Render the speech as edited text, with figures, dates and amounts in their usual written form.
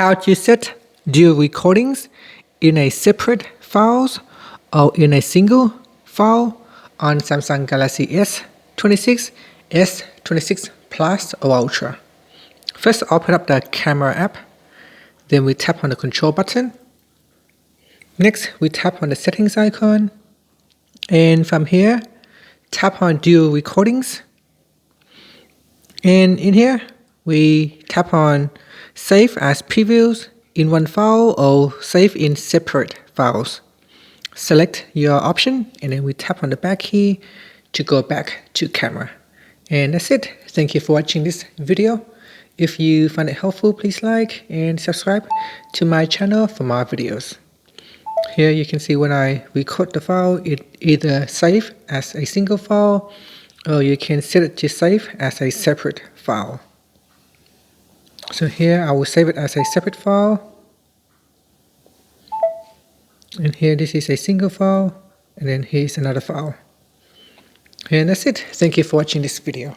how to set dual recordings in a separate files or in a single file on Samsung Galaxy S26, S26 Plus or Ultra. First, open up the camera app. Then we tap on the control button. Next, we tap on the settings icon. And from here, tap on dual recordings. And in here, we tap on save as previews in one file or save in separate files. Select your option and then we tap on the back key to go back to camera. And that's it. Thank you for watching this video. If you find it helpful, please like and subscribe to my channel for more videos. Here you can see when I record the file, it either save as a single file or you can set it to save as a separate file. So here I will save it as a separate file. And here this is a single file. And then here's another file. And that's it. Thank you for watching this video.